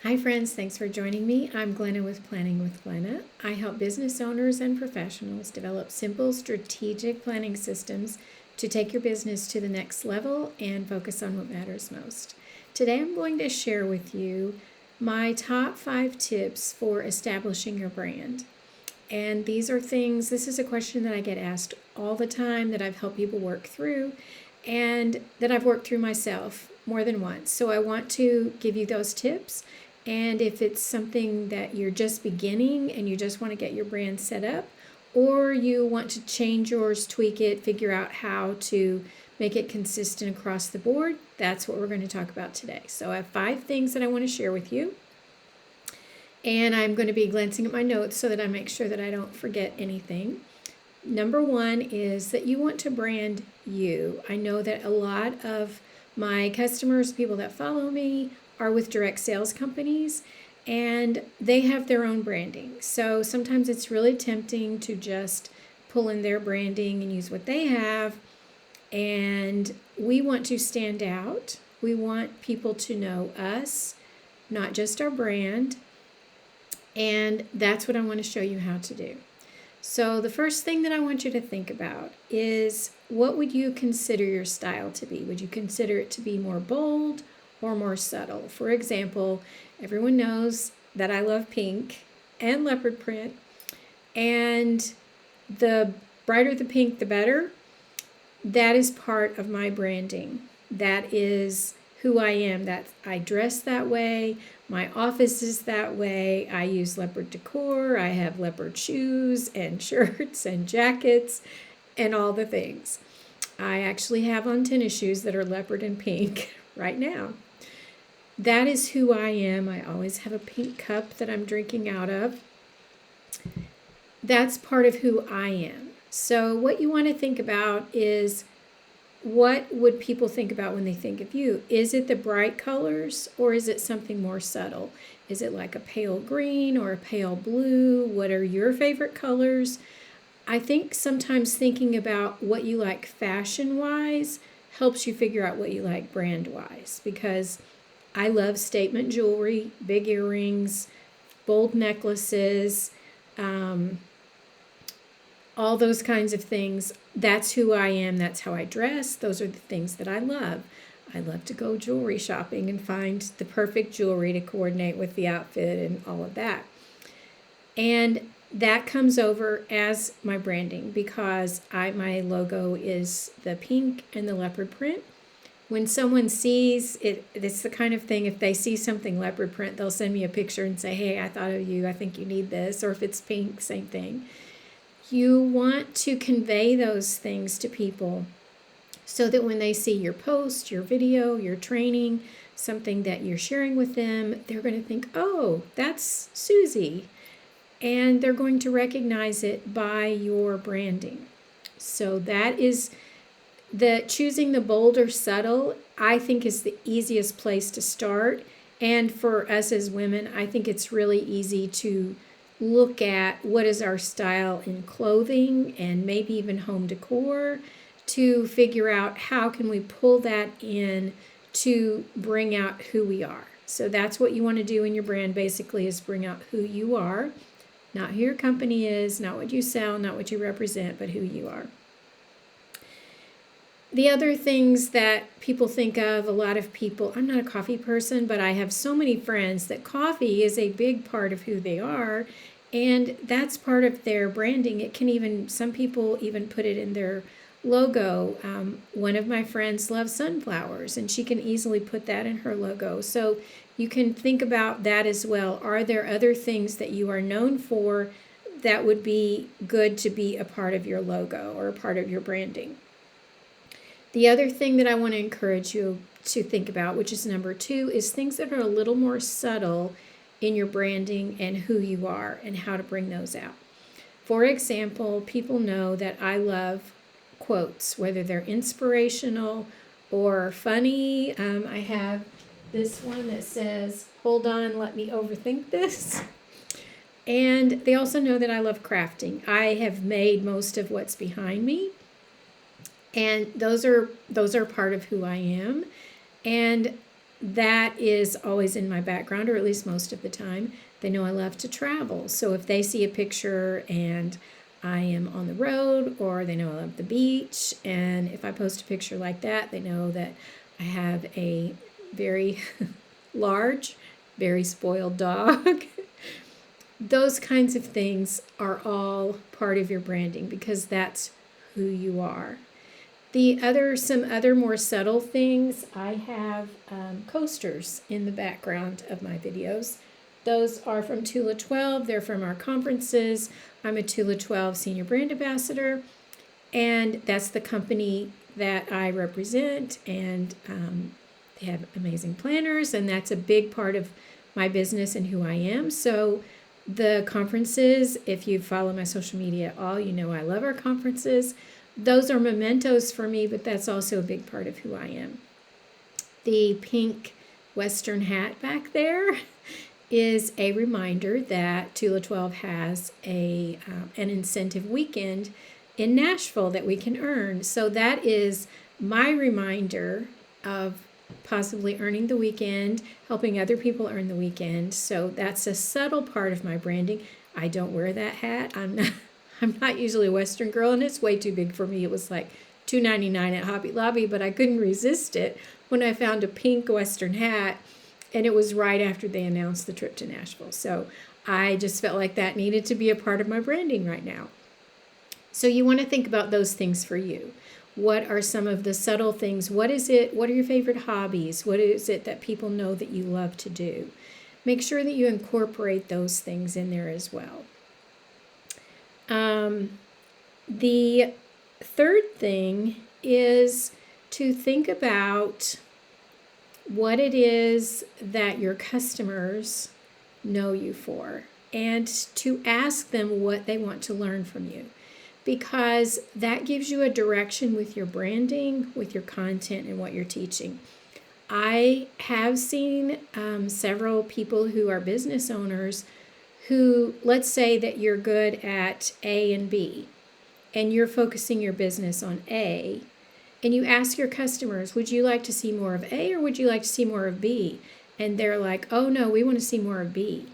Hi friends, thanks for joining me. I'm Glenna with Planning with Glenna. I help business owners and professionals develop simple strategic planning systems to take your business to the next level and focus on what matters most. Today I'm going to share with you my top 5 tips for establishing your brand. And this is a question that I get asked all the time, that I've helped people work through, and that I've worked through myself more than once. So I want to give you those tips. And if it's something that you're just beginning and you just want to get your brand set up, or you want to change yours, tweak it, figure out how to make it consistent across the board, that's what we're going to talk about today. So I have 5 things that I want to share with you. And I'm going to be glancing at my notes so that I make sure that I don't forget anything. Number 1 is that you want to brand you. I know that a lot of my customers, people that follow me, are with direct sales companies, and they have their own branding. So sometimes it's really tempting to just pull in their branding and use what they have. And we want to stand out. We want people to know us, not just our brand. And that's what I want to show you how to do. So the first thing that I want you to think about is, what would you consider your style to be? Would you consider it to be more bold or more subtle? For example, everyone knows that I love pink and leopard print, and the brighter the pink, the better. That is part of my branding. That is who I am. That I dress that way. My office is that way. I use leopard decor. I have leopard shoes and shirts and jackets and all the things. I actually have on tennis shoes that are leopard and pink right now. That is who I am. I always have a pink cup that I'm drinking out of. That's part of who I am. So what you want to think about is, what would people think about when they think of you? Is it the bright colors, or is it something more subtle? Is it like a pale green or a pale blue? What are your favorite colors? I think sometimes thinking about what you like fashion-wise helps you figure out what you like brand-wise, because I love statement jewelry, big earrings, bold necklaces, all those kinds of things. That's who I am. That's how I dress. Those are the things that I love. I love to go jewelry shopping and find the perfect jewelry to coordinate with the outfit and all of that. And that comes over as my branding, because my logo is the pink and the leopard print. When someone sees it, it's the kind of thing, if they see something leopard print, they'll send me a picture and say, hey, I thought of you. I think you need this. Or if it's pink, same thing. You want to convey those things to people so that when they see your post, your video, your training, something that you're sharing with them, they're going to think, oh, that's Susie. And they're going to recognize it by your branding. So that is choosing the bold or subtle, I think, is the easiest place to start. And for us as women, I think it's really easy to look at what is our style in clothing and maybe even home decor, to figure out how can we pull that in to bring out who we are. So that's what you want to do in your brand, basically, is bring out who you are, not who your company is, not what you sell, not what you represent, but who you are. The other things that people think of, a lot of people, I'm not a coffee person, but I have so many friends that coffee is a big part of who they are, and that's part of their branding. It can even, some people even put it in their logo. One of my friends loves sunflowers, and she can easily put that in her logo. So you can think about that as well. Are there other things that you are known for that would be good to be a part of your logo or a part of your branding? The other thing that I want to encourage you to think about, which is number 2, is things that are a little more subtle in your branding and who you are and how to bring those out. For example, people know that I love quotes, whether they're inspirational or funny. I have this one that says, hold on, let me overthink this. And they also know that I love crafting. I have made most of what's behind me. And those are part of who I am. And that is always in my background, or at least most of the time. They know I love to travel. So if they see a picture and I am on the road, or they know I love the beach, and if I post a picture like that, they know that I have a very large, very spoiled dog. Those kinds of things are all part of your branding because that's who you are. Some other more subtle things, I have coasters in the background of my videos. Those are from Tula 12. They're from our conferences. I'm a Tula 12 Senior Brand Ambassador, and that's the company that I represent, and they have amazing planners, and that's a big part of my business and who I am. So the conferences, if you follow my social media at all, you know I love our conferences. Those are mementos for me, but that's also a big part of who I am. The pink Western hat back there is a reminder that Tula 12 has an incentive weekend in Nashville that we can earn. So that is my reminder of possibly earning the weekend, helping other people earn the weekend. So that's a subtle part of my branding. I don't wear that hat. I'm not usually a Western girl, and it's way too big for me. It was like $2.99 at Hobby Lobby, but I couldn't resist it when I found a pink Western hat, and it was right after they announced the trip to Nashville. So I just felt like that needed to be a part of my branding right now. So you want to think about those things for you. What are some of the subtle things? What is it? What are your favorite hobbies? What is it that people know that you love to do? Make sure that you incorporate those things in there as well. The third thing is to think about what it is that your customers know you for, and to ask them what they want to learn from you, because that gives you a direction with your branding, with your content, and what you're teaching. I have seen several people who are business owners who, let's say that you're good at A and B, and you're focusing your business on A, and you ask your customers, would you like to see more of A or would you like to see more of B? And they're like, oh no, we want to see more of B.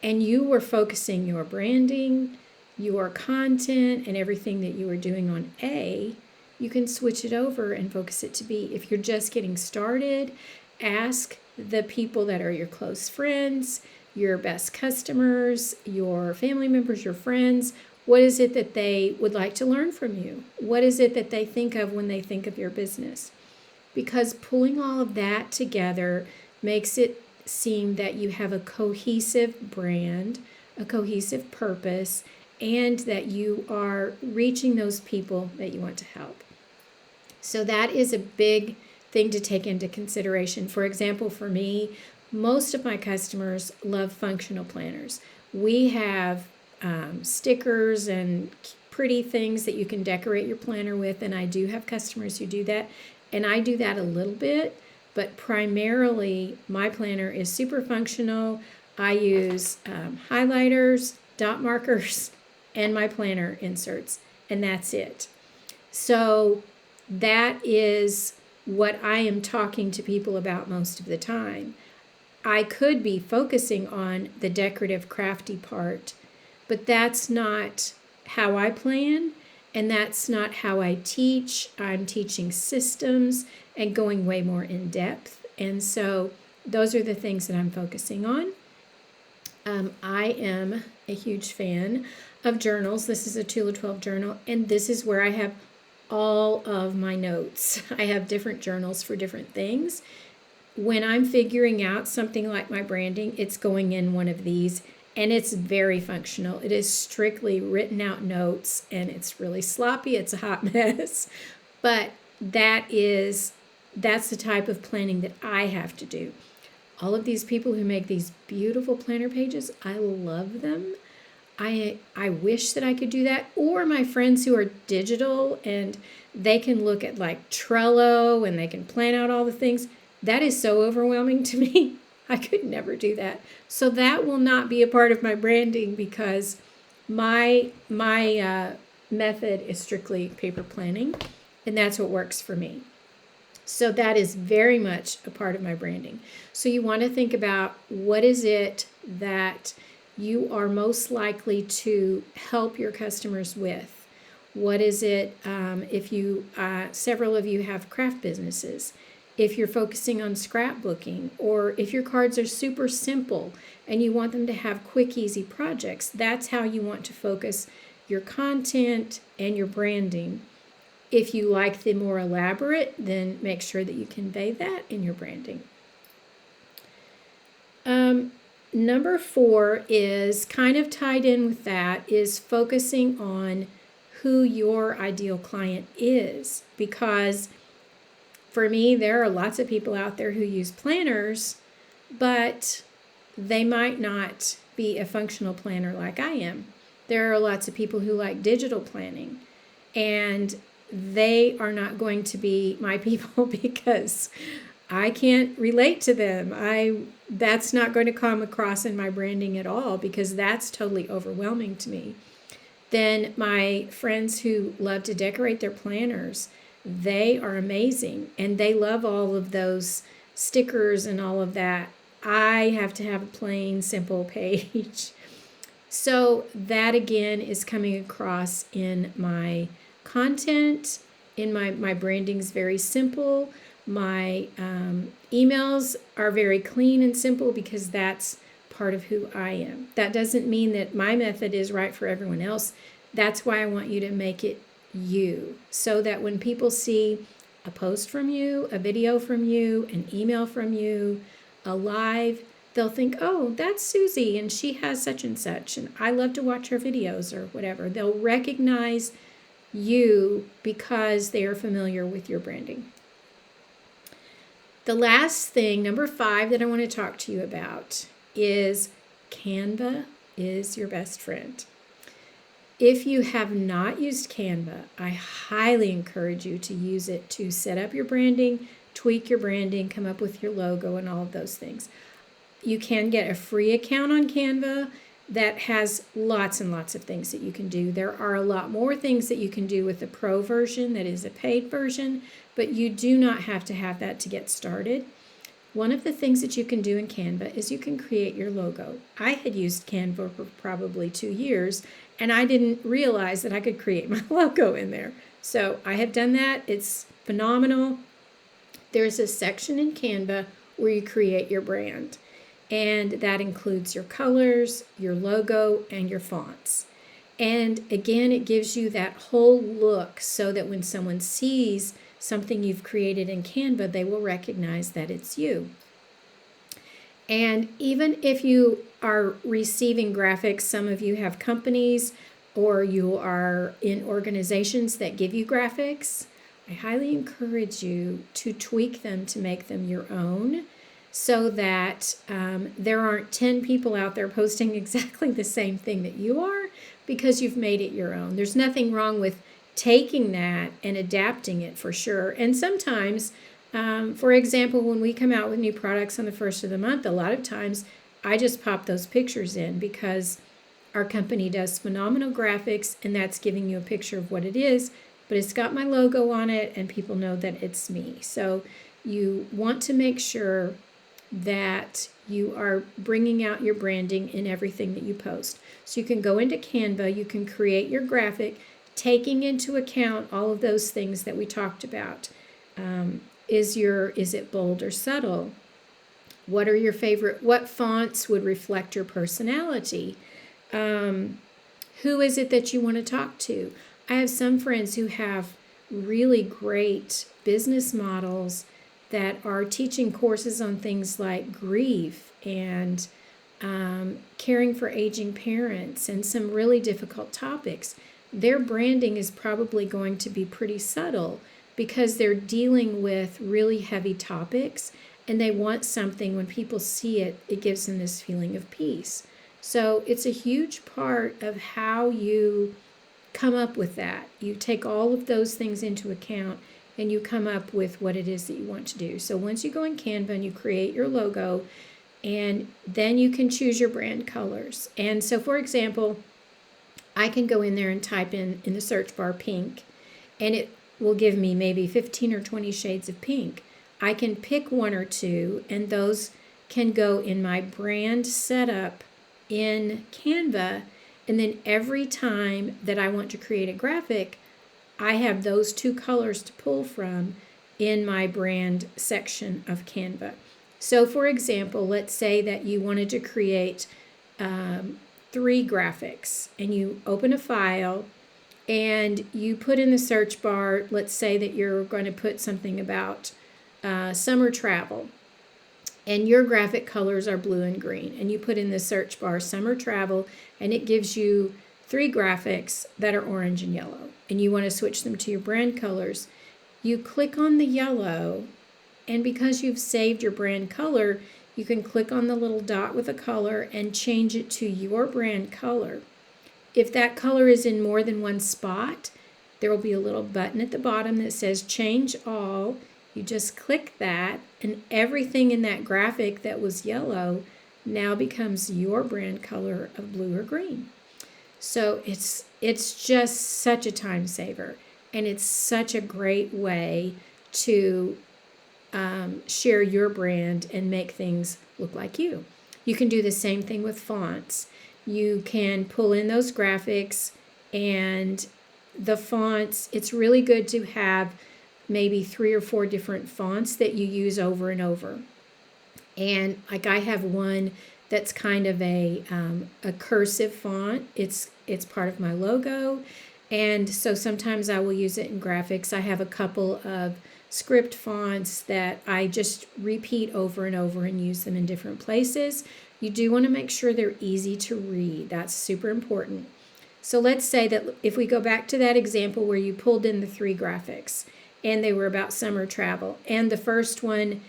And you were focusing your branding, your content, and everything that you were doing on A, you can switch it over and focus it to B. If you're just getting started, ask the people that are your close friends, your best customers, your family members, your friends, what is it that they would like to learn from you? What is it that they think of when they think of your business? Because pulling all of that together makes it seem that you have a cohesive brand, a cohesive purpose, and that you are reaching those people that you want to help. So that is a big thing to take into consideration. For example, for me, most of my customers love functional planners. We have stickers and pretty things that you can decorate your planner with, and I do have customers who do that, and I do that a little bit, but primarily my planner is super functional. I use highlighters, dot markers, and my planner inserts, and that's it. So that is what I am talking to people about most of the time. I could be focusing on the decorative, crafty part, but that's not how I plan, and that's not how I teach. I'm teaching systems and going way more in depth, and so those are the things that I'm focusing on. I am a huge fan of journals. This is a Tula 12 journal, and this is where I have all of my notes. I have different journals for different things. When I'm figuring out something like my branding, it's going in one of these, and it's very functional. It is strictly written out notes, and it's really sloppy. It's a hot mess, but that's the type of planning that I have to do. All of these people who make these beautiful planner pages, I love them. I wish that I could do that. Or my friends who are digital and they can look at like Trello and they can plan out all the things. That is so overwhelming to me. I could never do that. So that will not be a part of my branding because my method is strictly paper planning, and that's what works for me. So that is very much a part of my branding. So you want to think about what is it that you are most likely to help your customers with. What is it, if you, several of you have craft businesses, if you're focusing on scrapbooking, or if your cards are super simple and you want them to have quick, easy projects, that's how you want to focus your content and your branding. If you like the more elaborate, then make sure that you convey that in your branding. Number 4 is kind of tied in with that, is focusing on who your ideal client is. Because for me, there are lots of people out there who use planners, but they might not be a functional planner like I am. There are lots of people who like digital planning, and they are not going to be my people because I can't relate to them. That's not going to come across in my branding at all, because that's totally overwhelming to me. Then my friends who love to decorate their planners, they are amazing, and they love all of those stickers and all of that. I have to have a plain, simple page. So that again is coming across in my content. In my branding's very simple. My emails are very clean and simple, because that's part of who I am. That doesn't mean that my method is right for everyone else. That's why I want you to make it you, so that when people see a post from you, a video from you, an email from you, a live, they'll think, oh, that's Susie and she has such and such, and I love to watch her videos or whatever. They'll recognize you because they are familiar with your branding. The last thing, number 5, that I want to talk to you about is Canva is your best friend. If you have not used Canva, I highly encourage you to use it to set up your branding, tweak your branding, come up with your logo, and all of those things. You can get a free account on Canva that has lots and lots of things that you can do. There are a lot more things that you can do with the pro version, that is a paid version, but you do not have to have that to get started. One of the things that you can do in Canva is you can create your logo. I had used Canva for probably 2 years, and I didn't realize that I could create my logo in there. So I have done that. It's phenomenal. There's a section in Canva where you create your brand, and that includes your colors, your logo, and your fonts. And again, it gives you that whole look so that when someone sees something you've created in Canva, they will recognize that it's you. And even if you are receiving graphics, some of you have companies or you are in organizations that give you graphics, I highly encourage you to tweak them to make them your own, so that there aren't 10 people out there posting exactly the same thing that you are, because you've made it your own. There's nothing wrong with taking that and adapting it, for sure. And sometimes, for example, when we come out with new products on the first of the month, a lot of times I just pop those pictures in because our company does phenomenal graphics, and that's giving you a picture of what it is, but it's got my logo on it and people know that it's me. So you want to make sure that you are bringing out your branding in everything that you post. So you can go into Canva, you can create your graphic, taking into account all of those things that we talked about. Is it bold or subtle? What are your favorite? What fonts would reflect your personality? Who is it that you want to talk to? I have some friends who have really great business models that are teaching courses on things like grief and caring for aging parents and some really difficult topics. Their branding is probably going to be pretty subtle because they're dealing with really heavy topics, and they want something, when people see it, it gives them this feeling of peace. So it's a huge part of how you come up with that. You take all of those things into account and you come up with what it is that you want to do. So once you go in Canva and you create your logo, and then you can choose your brand colors. And so, for example, I can go in there and type in the search bar pink, and it will give me maybe 15 or 20 shades of pink. I can pick one or two, and those can go in my brand setup in Canva. And then every time that I want to create a graphic, I have those two colors to pull from in my brand section of Canva. So for example, let's say that you wanted to create 3 graphics, and you open a file and you put in the search bar, let's say that you're going to put something about summer travel, and your graphic colors are blue and green, and you put in the search bar summer travel, and it gives you 3 graphics that are orange and yellow, and you want to switch them to your brand colors. You click on the yellow, and because you've saved your brand color, you can click on the little dot with a color and change it to your brand color. If that color is in more than one spot, there will be a little button at the bottom that says Change All. You just click that, and everything in that graphic that was yellow now becomes your brand color of blue or green. So it's just such a time saver, and it's such a great way to share your brand and make things look like you. You can do the same thing with fonts. You can pull in those graphics and the fonts. It's really good to have maybe 3 or 4 different fonts that you use over and over. And like I have one that's kind of a cursive font. It's part of my logo, and so sometimes I will use it in graphics. I have a couple of script fonts that I just repeat over and over and use them in different places. You do want to make sure they're easy to read. That's super important. So let's say that if we go back to that example where you pulled in the 3 graphics and they were about summer travel, and the first one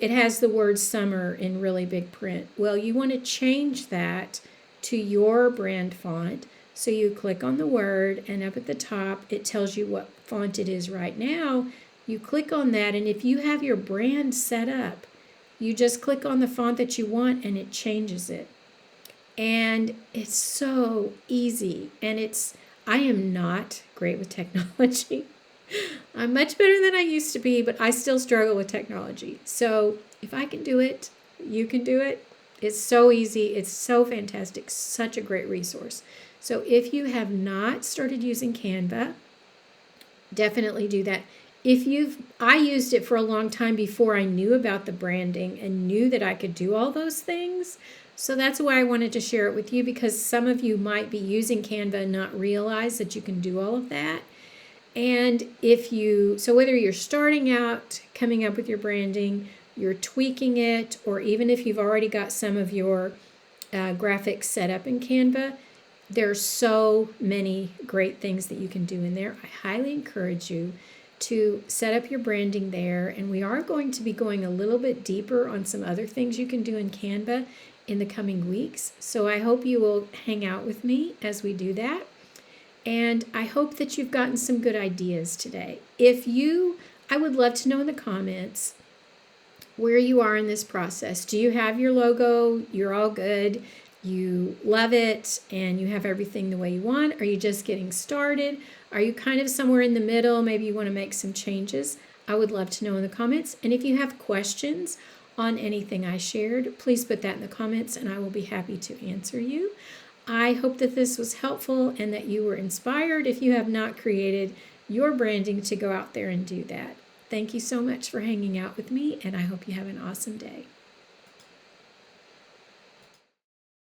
it has the word summer in really big print. Well, you want to change that to your brand font. So you click on the word, and up at the top, it tells you what font it is right now. You click on that, and if you have your brand set up, you just click on the font that you want, and it changes it. And it's so easy, and I am not great with technology. I'm much better than I used to be, but I still struggle with technology. So if I can do it, you can do it. It's so easy. It's so fantastic. Such a great resource. So if you have not started using Canva, definitely do that. I used it for a long time before I knew about the branding and knew that I could do all those things. So that's why I wanted to share it with you, because some of you might be using Canva and not realize that you can do all of that. And so whether you're starting out, coming up with your branding, you're tweaking it, or even if you've already got some of your graphics set up in Canva, there's so many great things that you can do in there. I highly encourage you to set up your branding there. And we are going to be going a little bit deeper on some other things you can do in Canva in the coming weeks. So I hope you will hang out with me as we do that. And I hope that you've gotten some good ideas today. I would love to know in the comments where you are in this process. Do you have your logo? You're all good. You love it and you have everything the way you want? Are you just getting started? Are you kind of somewhere in the middle? Maybe you want to make some changes. I would love to know in the comments. And if you have questions on anything I shared, please put that in the comments and I will be happy to answer you. I hope that this was helpful and that you were inspired, if you have not created your branding, to go out there and do that. Thank you so much for hanging out with me, and I hope you have an awesome day.